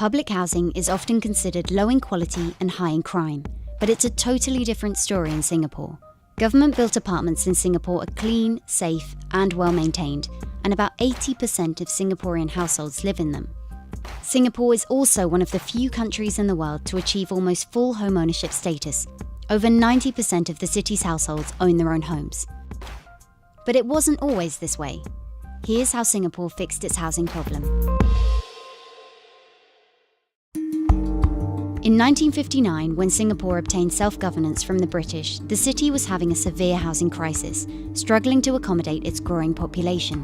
Public housing is often considered low in quality and high in crime, but it's a totally different story in Singapore. Government-built apartments in Singapore are clean, safe, and well-maintained, and about 80% of Singaporean households live in them. Singapore is also one of the few countries in the world to achieve almost full home ownership status. Over 90% of the city's households own their own homes. But it wasn't always this way. Here's how Singapore fixed its housing problem. In 1959, when Singapore obtained self-governance from the British, the city was having a severe housing crisis, struggling to accommodate its growing population.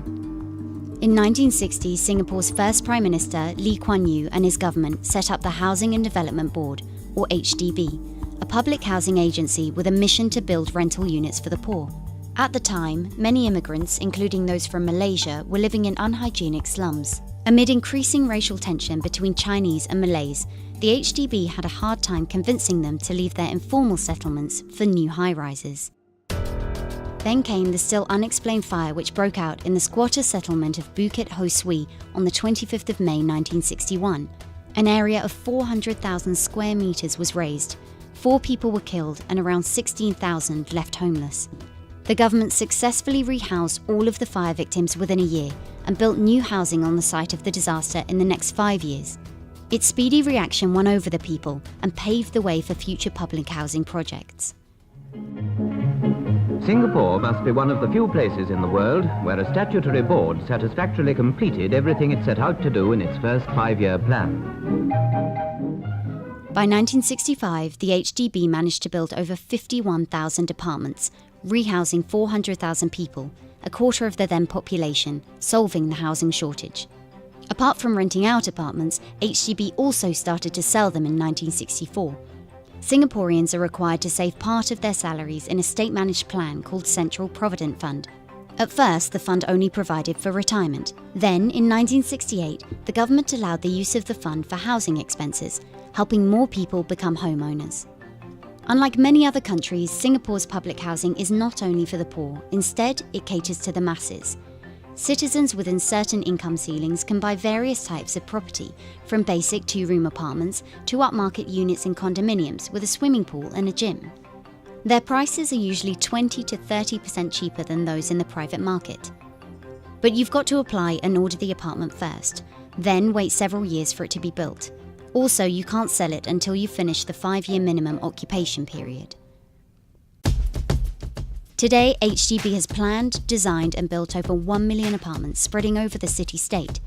In 1960, Singapore's first Prime Minister, Lee Kuan Yew, and his government set up the Housing and Development Board, or HDB, a public housing agency with a mission to build rental units for the poor. At the time, many immigrants, including those from Malaysia, were living in unhygienic slums. Amid increasing racial tension between Chinese and Malays, the HDB had a hard time convincing them to leave their informal settlements for new high-rises. Then came the still unexplained fire which broke out in the squatter settlement of Bukit Ho Swee on the 25th of May 1961. An area of 400,000 square metres was razed, 4 people were killed and around 16,000 left homeless. The government successfully rehoused all of the fire victims within a year and built new housing on the site of the disaster in the next 5 years. Its speedy reaction won over the people and paved the way for future public housing projects. Singapore must be one of the few places in the world where a statutory board satisfactorily completed everything it set out to do in its first 5-year plan. By 1965, the HDB managed to build over 51,000 apartments, rehousing 400,000 people, a quarter of the then population, solving the housing shortage. Apart from renting out apartments, HDB also started to sell them in 1964. Singaporeans are required to save part of their salaries in a state-managed plan called Central Provident Fund. At first, the fund only provided for retirement. Then, in 1968, the government allowed the use of the fund for housing expenses, helping more people become homeowners. Unlike many other countries, Singapore's public housing is not only for the poor. Instead, it caters to the masses. Citizens within certain income ceilings can buy various types of property, from basic 2-room apartments to upmarket units in condominiums with a swimming pool and a gym. Their prices are usually 20 to 30% cheaper than those in the private market. But you've got to apply and order the apartment first, then wait several years for it to be built. Also, you can't sell it until you finish the 5-year minimum occupation period. Today, HDB has planned, designed and built over 1 million apartments spreading over the city-state.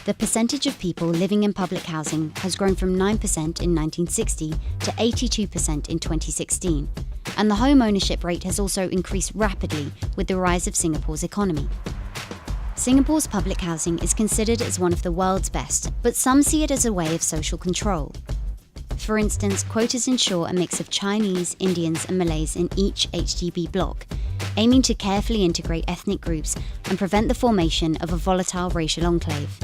The percentage of people living in public housing has grown from 9% in 1960 to 82% in 2016, and the home ownership rate has also increased rapidly with the rise of Singapore's economy. Singapore's public housing is considered as one of the world's best, but some see it as a way of social control. For instance, quotas ensure a mix of Chinese, Indians and Malays in each HDB block, aiming to carefully integrate ethnic groups and prevent the formation of a volatile racial enclave.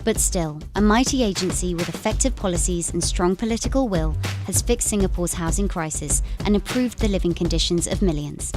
But still, a mighty agency with effective policies and strong political will has fixed Singapore's housing crisis and improved the living conditions of millions.